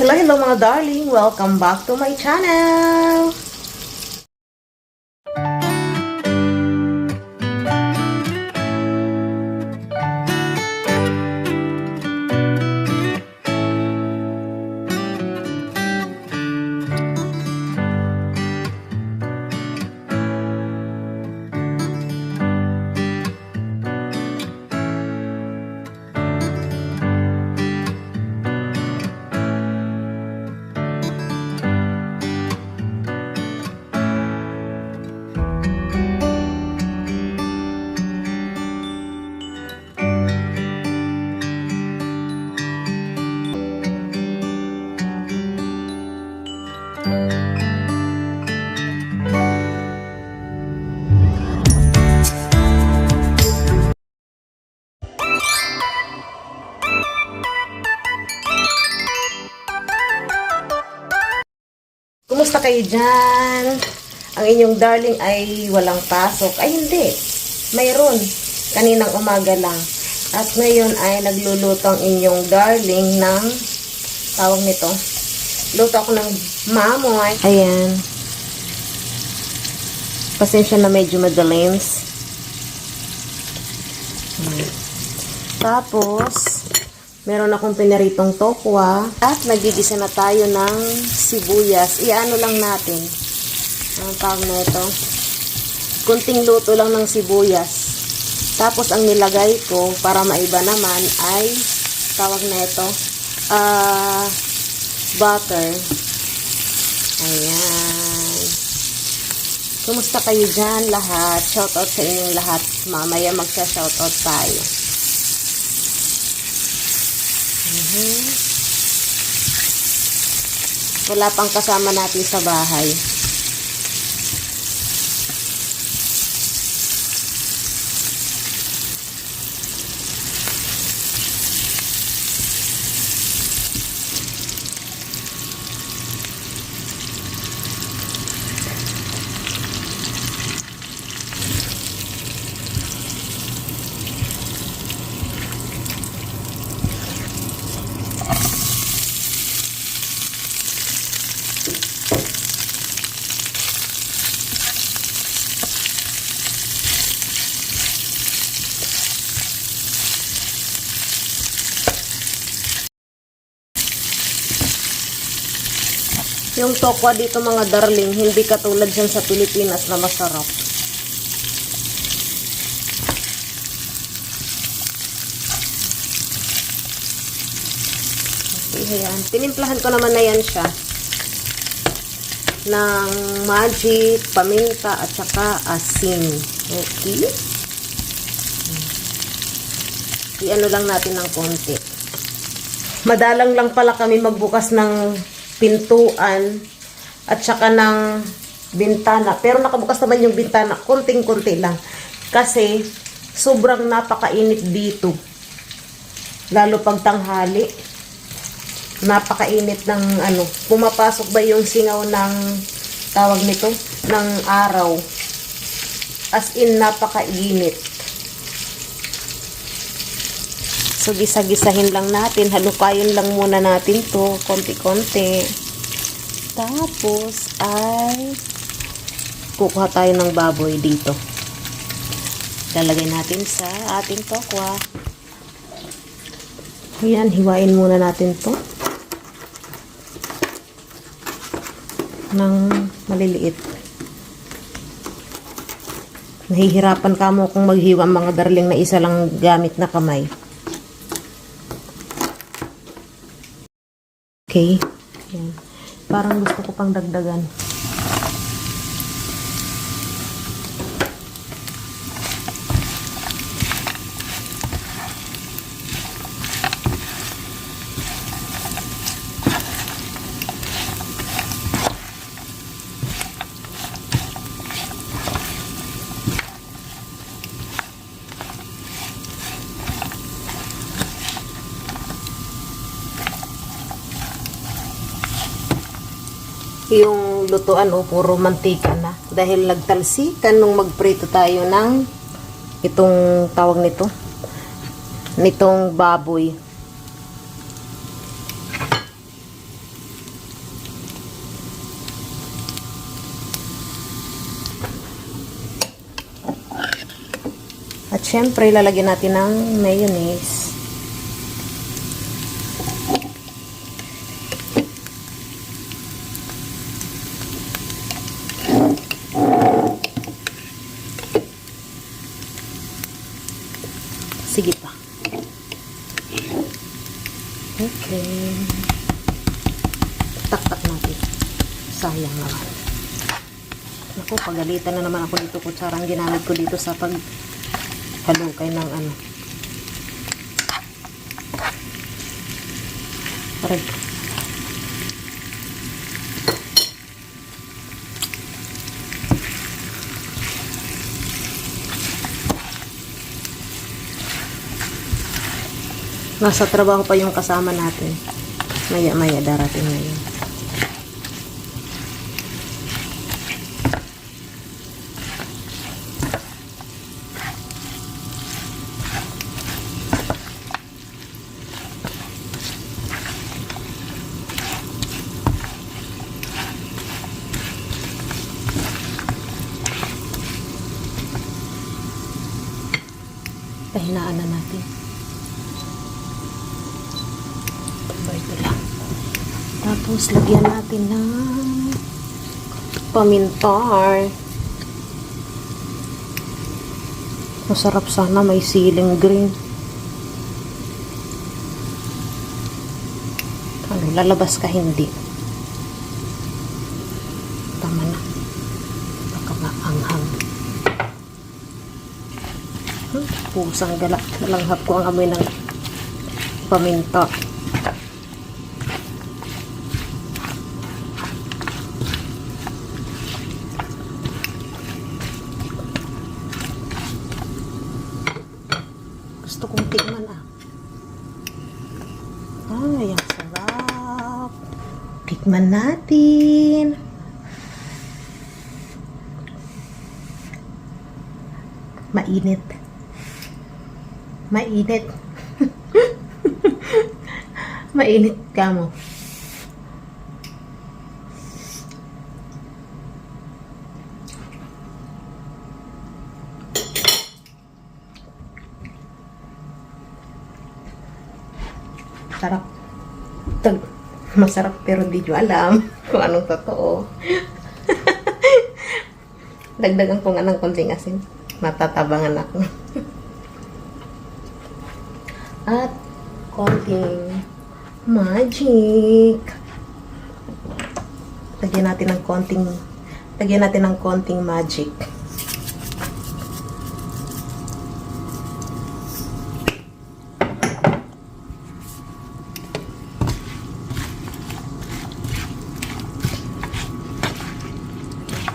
Hello, hello mga darling! Welcome back to my channel! Kumusta kayo dyan? Ang inyong darling ay walang pasok. Ay hindi, mayroon. Kaninang umaga lang. At ngayon ay nagluluto ang inyong darling ng tawag nito. Luto ako ng mamoy. Ayan. Pasensya na medyo madalins. Tapos, meron akong pinaritong tokwa at nagigisa na tayo ng sibuyas. Iano lang natin. Ang tawag na ito. Kunting luto lang ng sibuyas. Tapos ang nilagay ko para maiba naman ay tawag na ito. Butter. Ayan. Kumusta kayo dyan lahat? Shoutout sa inyong lahat. Mamaya magsha-shoutout tayo. Wala pang kasama natin sa bahay. Yung tokwa dito mga darling, hindi katulad dyan sa Pilipinas na masarap. Okay, ayan. Tinimplahan ko naman na yan siya ng magic, paminta, at saka asin. Okay. I-ano lang natin ng konti. Madalang lang pala kami magbukas ng pintuan at saka ng bintana. Pero nakabukas naman yung bintana, konting-konti lang. Kasi sobrang napakainit dito. Lalo pag tanghali. Napakainit ng ano, pumapasok ba yung singaw ng tawag nito, ng araw. As in napakainit. So, gisa-gisahin lang natin. Halukayin lang muna natin to. Konti-konti. Tapos, ay kukuha tayo ng baboy dito. Lalagay natin sa ating tokwa. Ayan, hiwain muna natin to ng maliliit. Nahihirapan ka mo kung maghiwa mga darling na isa lang gamit na kamay. Okay. Ayan. Parang gusto ko pang dagdagan. Yung lutuan puro mantika na dahil nagtalsikan nung magprito tayo ng itong tawag nitong baboy. At syempre, lalagyan natin ng mayonnaise. Sige pa. Okay. Taktak natin. Sayang naman. Naku, pagalitan na naman ako dito. Kutsarang ginamit ko dito sa paghalukay ng ano. Aray. Nasa trabaho pa yung kasama natin. Maya-maya darating na yun. Pahinaan na natin. Ito lang. Tapos, lagyan natin ng pamintar. Masarap sana may siling green. Ano, lalabas ka hindi? Tama na. Baka maanghang. Pusang galak. Nalanghap ko ang amoy ng paminta. Gusto kong tikman Ay, ang sarap. Tikman natin. Mainit. Mainit. Mainit ka mo. Sarap. Masarap pero di nyo alam kung anong totoo. Dagdagan ko nga ng konting asin. Matatabangan ako. At konting magic. Lagyan natin ng konting magic.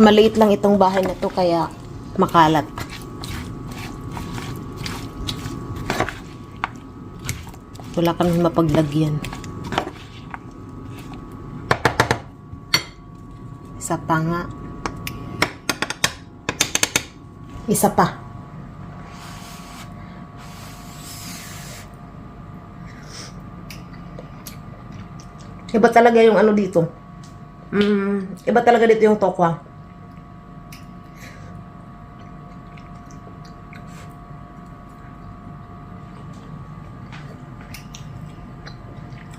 Maliit lang itong bahay na to kaya makalat. Wala kang mapaglagyan. Isa pa nga. Isa pa. Iba talaga yung ano dito. Iba talaga dito yung tokwa.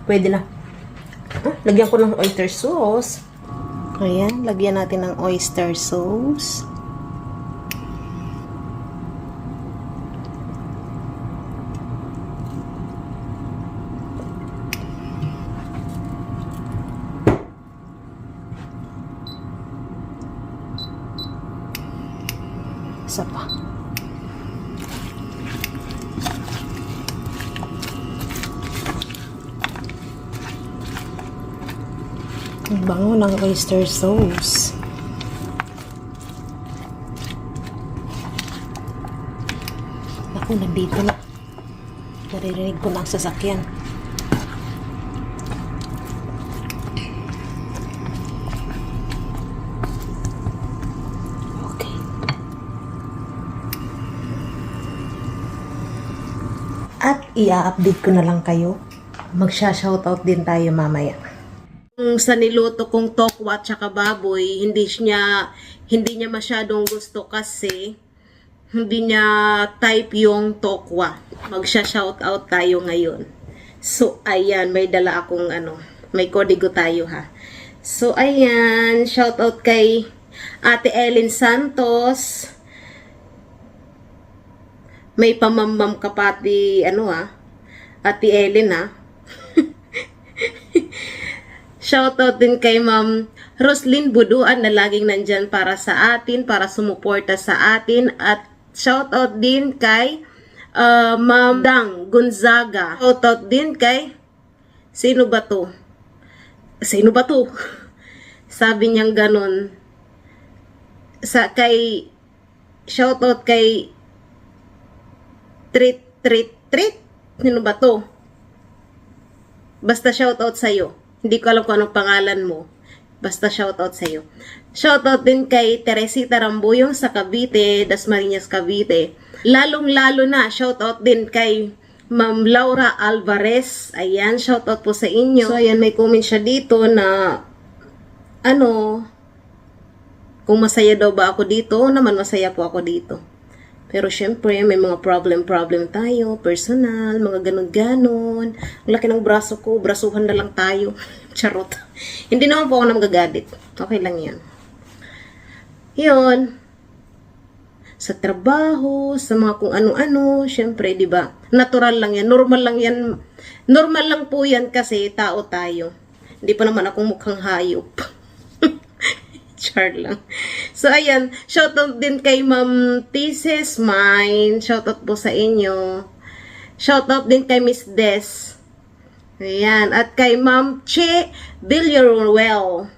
Pwede na. Lagyan ko ng oyster sauce. Ayan, lagyan natin ng oyster sauce. Isa pa. Ang bango ng oyster sauce. Ako, nandito na. Naririnig ko na ang sasakyan. Okay. At i-update ko na lang kayo. Magsha-shoutout din tayo mamaya. Sa niluto kong tokwa at saka baboy, hindi niya masyadong gusto kasi hindi niya type yung Tokwa. Magsha-shoutout tayo ngayon. So, ayan, may dala akong may kodigo tayo ha. So, ayan, shoutout kay Ate Ellen Santos. May pamamam ka pati, Ate Ellen ha. Shoutout din kay Ma'am Roslyn Buduan na laging nandyan para sa atin, para sumuporta sa atin. At shoutout din kay Ma'am Dang Gonzaga. Shoutout din kay sino ba to? Sabi niyang ganun. Shoutout kay Treat. Sino ba to? Basta shoutout sa'yo. Hindi ko alam kung anong pangalan mo. Basta shoutout sa'yo. Shoutout din kay Teresita Rambuyong sa Cavite, Dasmariñas, Cavite. Lalong-lalo na, shoutout din kay Ma'am Laura Alvarez. Ayan, shoutout po sa inyo. So, ayan, may comment siya dito na, kung masaya daw ba ako dito, naman masaya po ako dito. Pero syempre, may mga problem tayo, personal, mga ganun-ganon. Ang laki ng braso ko, brasuhan na lang tayo. Charot. Hindi naman po ako na magagalit. Okay lang yan. Yun. Sa trabaho, sa mga kung ano-ano, syempre, di ba? Natural lang yan, normal lang yan. Normal lang po yan kasi tao tayo. Hindi pa naman akong mukhang hayop. Char lang. So, ayan. Shoutout din kay Ma'am Thesis Mine. Shoutout po sa inyo. Shoutout din kay Miss Des. Ayan. At kay Ma'am Che Villarreal.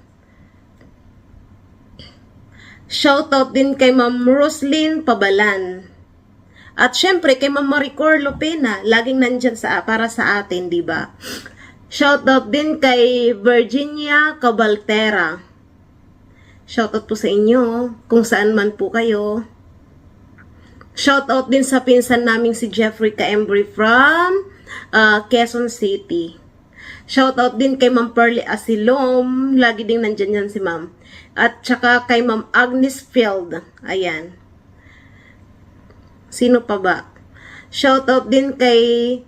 Shoutout din kay Ma'am Roslyn Pabalan. At syempre kay Ma'am Maricor Lopena. Laging nandyan para sa atin, di ba? Shoutout din kay Virginia Cabaltera. Shoutout po sa inyo, kung saan man po kayo. Shoutout din sa pinsan naming si Jeffrey Caembry from Quezon City. Shoutout din kay Ma'am Pearly Asilom, lagi din nandyan yan si Ma'am. At saka kay Ma'am Agnes Field, ayan. Sino pa ba? Shoutout din kay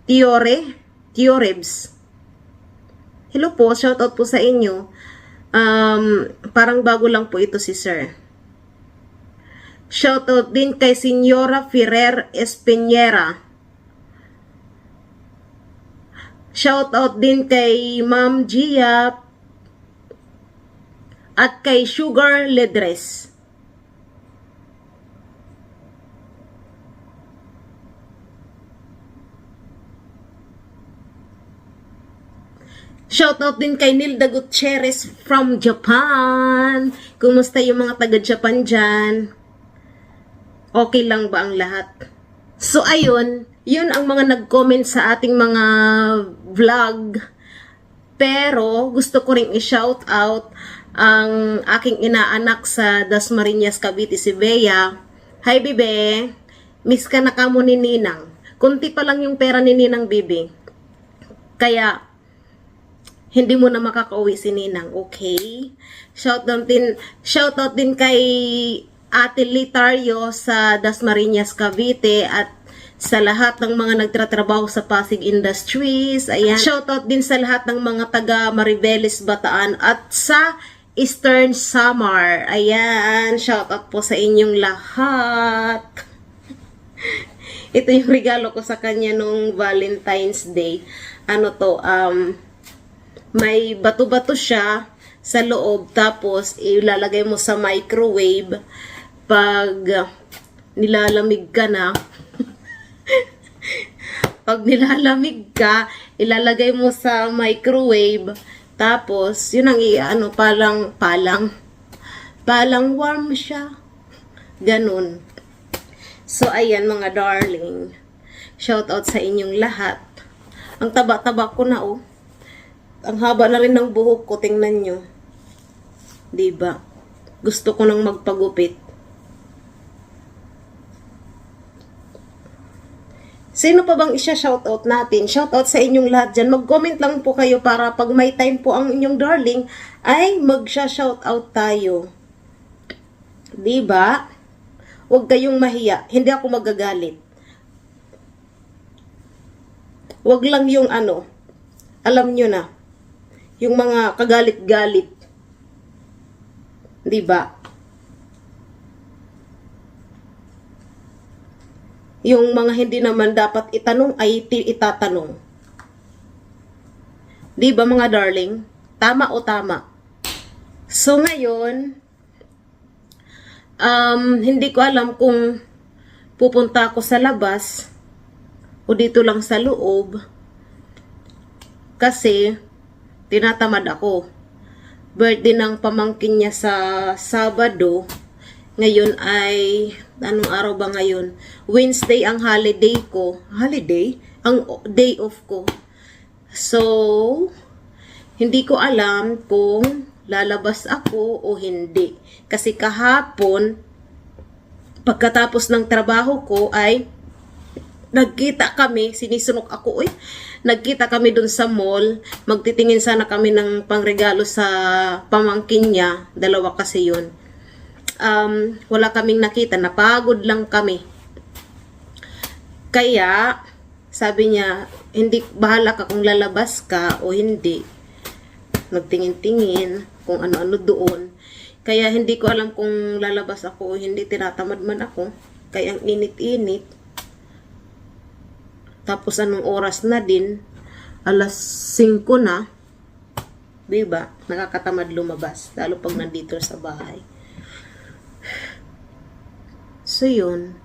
Tiorebs. Hello po, shoutout po sa inyo. Parang bago lang po ito si Sir. Shoutout din kay Senyora Ferrer Espinera. Shoutout din kay Ma'am Gia at kay Sugar Ledres. Shoutout din kay Nilda Gutierrez from Japan. Kumusta yung mga taga-Japan dyan? Okay lang ba ang lahat? So, ayun. Yun ang mga nag-comment sa ating mga vlog. Pero, gusto ko rin i-shoutout ang aking inaanak sa Dasmariñas, Cavite, si Bea. Hi, Bibe. Miss ka na kamo ni Ninang. Kunti pa lang yung pera ni Ninang, Bibi. Kaya, hindi mo na makakauwi si Ninang, okay? Shoutout din kay Ate Litario sa Dasmariñas, Cavite at sa lahat ng mga nagtatrabaho sa Pasig Industries. Ayan. Shoutout din sa lahat ng mga taga Maribeles, Bataan at sa Eastern Samar. Ayan, shoutout po sa inyong lahat. Ito yung regalo ko sa kanya nung Valentine's Day. May bato-bato siya sa loob, tapos ilalagay mo sa microwave. Pag nilalamig ka na, ilalagay mo sa microwave, tapos yun ang palang warm siya. Ganun. So, ayan mga darling. Shout out sa inyong lahat. Ang taba-taba ko na, oh. Ang haba na rin ng buhok ko, tingnan nyo. Diba? Gusto ko nang magpagupit. Sino pa bang isya-shoutout natin? Shoutout sa inyong lahat dyan. Mag-comment lang po kayo para pag may time po ang inyong darling, ay magsya-shoutout tayo. Diba? Huwag kayong mahiya. Hindi ako magagalit. Huwag lang yung ano, alam nyo na, yung mga kagalit-galit. Di ba? Yung mga hindi naman dapat itanong ay itatanong. Di ba mga darling? Tama o tama? So ngayon, hindi ko alam kung pupunta ako sa labas o dito lang sa loob kasi tinatamad ako. Birthday ng pamangkin niya sa Sabado. Ngayon ay, anong araw ba ngayon? Wednesday ang holiday ko. Holiday? Ang day off ko. So, hindi ko alam kung lalabas ako o hindi. Kasi kahapon, pagkatapos ng trabaho ko ay nagkita kami, sinisunok ako, nagkita kami dun sa mall, magtitingin sana kami ng pangregalo sa pamangkin niya, dalawa kasi yun. Wala kaming nakita, napagod lang kami. Kaya, sabi niya, hindi, bahala ka kung lalabas ka o hindi. Nagtingin-tingin kung ano-ano doon. Kaya hindi ko alam kung lalabas ako o hindi, tinatamad man ako. Kaya ang init-init. Tapos anong oras na din, alas 5 na. Diba? Nakakatamad lumabas. Lalo pag nandito sa bahay. So yun.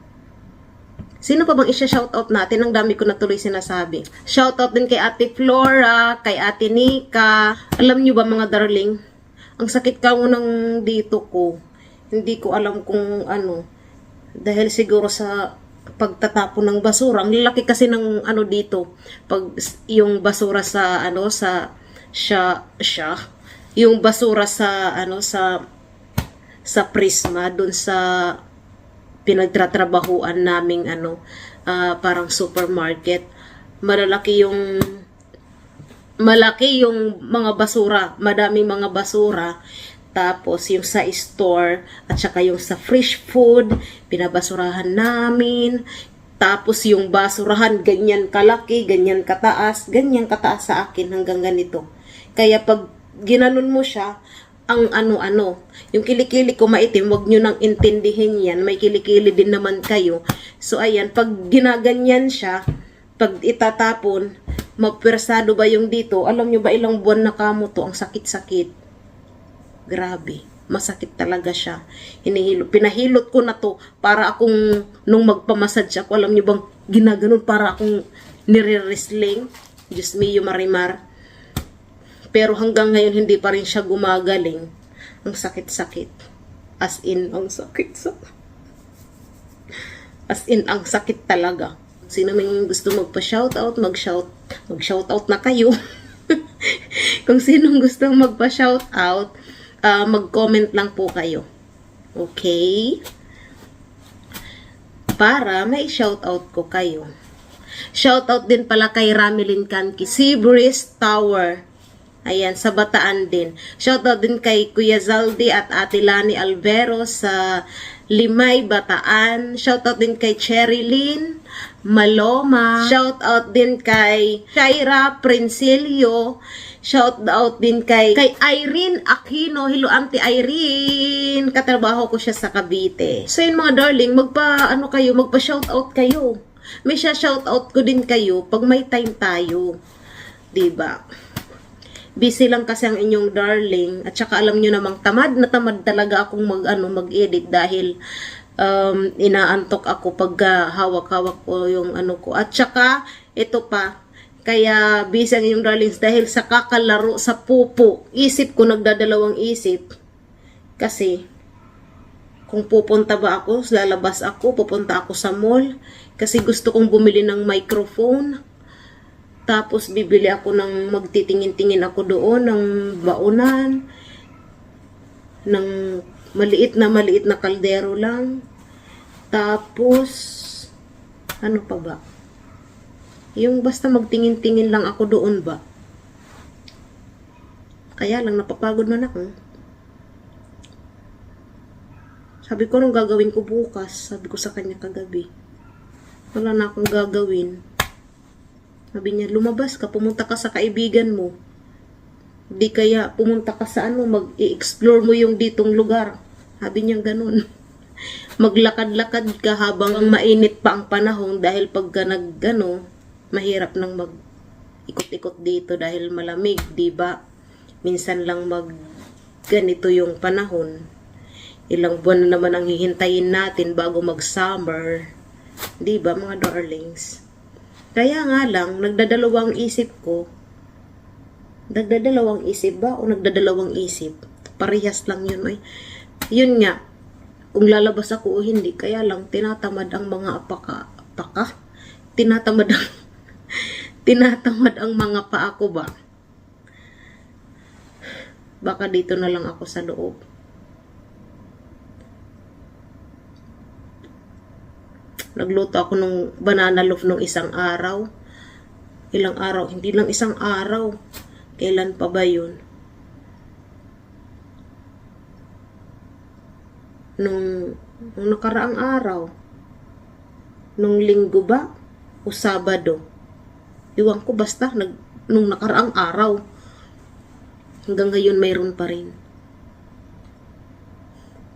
Sino pa bang isya-shoutout natin? Ang dami ko na tuloy sinasabi. Shoutout din kay Ate Flora, kay Ate Nika. Alam nyo ba mga darling, ang sakit ka mo ng dito ko. Hindi ko alam kung ano. Dahil siguro sa pagtatapon ng basura. Ang lalaki kasi ng ano dito. Pag yung basura sa ano sa yung basura sa ano sa Prisma dun sa pinagtatrabahuan naming ano, parang supermarket. Malaki yung mga basura, madaming mga basura. Tapos yung sa store at saka yung sa fresh food, pinabasurahan namin. Tapos yung basurahan ganyan kalaki, ganyan kataas sa akin hanggang ganito. Kaya pag ginanon mo siya, ang ano-ano, yung kilikili ko maitim, wag nyo nang intindihin yan, may kilikili din naman kayo. So ayan, pag ginaganyan siya, pag itatapon, mapwersado ba yung dito, alam nyo ba ilang buwan na kamo to, ang sakit-sakit. Grabe, masakit talaga siya. Pinahilot ko na to, para akong, nung magpamasad siya, alam nyo bang ginaganon, para akong nire-wrestling. Diyos mio marimar. Pero hanggang ngayon hindi pa rin siya gumagaling. Ang sakit-sakit. As in, ang sakit. As in, ang sakit talaga. Sino man gusto magpa-shoutout, mag-shoutout na kayo. Kung sinong gusto magpa-shoutout, mag-comment lang po kayo. Okay? Para may shoutout ko kayo. Shoutout din pala kay Ramilin Kanki, Seabreeze Tower. Ayan, sa Bataan din. Shoutout din kay Kuya Zaldi at Ate Lani Alvero sa Limay, Bataan. Shoutout din kay Cherilyn Maloma. Shoutout din kay Shaira Princilio. Shoutout din kay Irene Aquino. Hello, Auntie Irene. Katrabaho ko siya sa Cavite. So yun mga darling, magpa-shoutout kayo. May shoutout ko din kayo pag may time tayo. Diba? Busy lang kasi ang inyong darling. At saka alam nyo namang tamad na tamad talaga akong mag-edit dahil inaantok ako pag hawak-hawak ko yung ano ko. At saka, ito pa, kaya busy ang inyong darlings dahil sa kakalaro sa pupo. Isip ko, nagdadalawang isip. Kasi, kung pupunta ba ako, lalabas ako, pupunta ako sa mall. Kasi gusto kong bumili ng microphone. Tapos, bibili ako ng, magtitingin-tingin ako doon ng baunan, ng maliit na kaldero lang. Tapos, ano pa ba? Yung basta magtingin-tingin lang ako doon ba? Kaya lang, napapagod na ako. Sabi ko, anong gagawin ko bukas? Sabi ko sa kanya kagabi. Wala na akong gagawin. Sabi niya, lumabas ka, pumunta ka sa kaibigan mo. Di kaya pumunta ka sa mag-i-explore mo yung ditong lugar. Sabi niya ganun. Maglakad-lakad ka habang mainit pa ang panahon dahil pagka mahirap nang mag-ikot-ikot dito dahil malamig, di ba? Minsan lang ganito yung panahon. Ilang buwan na naman ang hihintayin natin bago mag-summer. Di ba, mga darlings? Kaya nga lang, nagdadalawang isip ko. Nagdadalawang isip ba o nagdadalawang isip? Parehas lang yun. Ay. Yun nga, kung lalabas ako o hindi, kaya lang tinatamad ang mga apaka? Tinatamad ang mga paa ko ba? Baka dito na lang ako sa loob. Nagluto ako ng banana loaf nung isang araw. Ilang araw? Hindi lang isang araw. Kailan pa ba yun? Nung nakaraang araw. Nung linggo ba? O Sabado? Iwan ko basta. Nung nakaraang araw. Hanggang ngayon mayroon pa rin.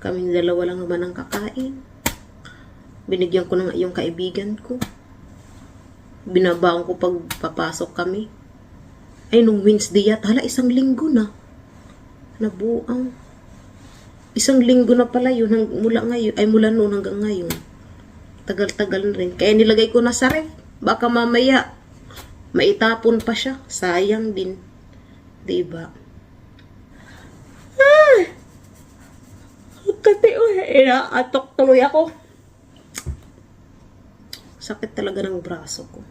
Kaming dalawa lang naman ang kakain. Binigyan ko na yung kaibigan ko. Binabaon ko pag papasok kami. Ay, nung Wednesday hala, isang linggo na. Nabuang. Isang linggo na pala yun, mula noon hanggang ngayon. Tagal-tagal na rin. Kaya nilagay ko na sa ref. Baka mamaya, maitapon pa siya. Sayang din. Diba? Kasi, inaatok tuloy ako. Sakit talaga ng braso ko.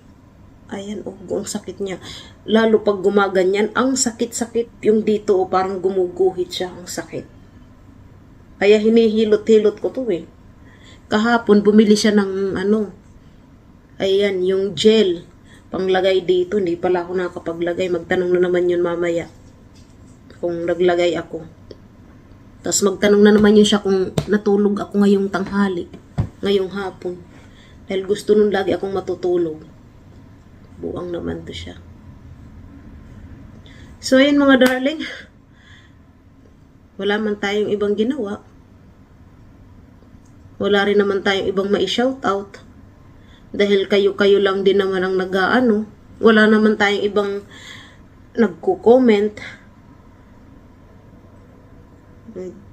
Ayan, ang sakit niya. Lalo pag gumaganyan, ang sakit-sakit yung dito, parang gumuguhit siya, ang sakit. Kaya hinihilot-hilot ko to eh. Kahapon, bumili siya ng ayan, yung gel, panglagay dito. Hindi pala ako nakapaglagay. Magtanong na naman yun mamaya kung naglagay ako. Tapos magtanong na naman yun siya kung natulog ako ngayong tanghali, ngayong hapon. Dahil gusto nun lagi akong matutulog. Buang naman to siya. So, ayun mga darling. Wala man tayong ibang ginawa. Wala rin naman tayong ibang mai-shoutout. Dahil kayo-kayo lang din naman ang nag-aano. Wala naman tayong ibang nagko-comment.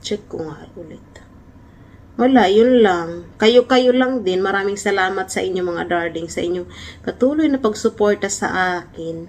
Check ko nga ulit. Wala, yun lang. Kayo-kayo lang din. Maraming salamat sa inyo mga darling, sa inyong patuloy na pagsuporta sa akin.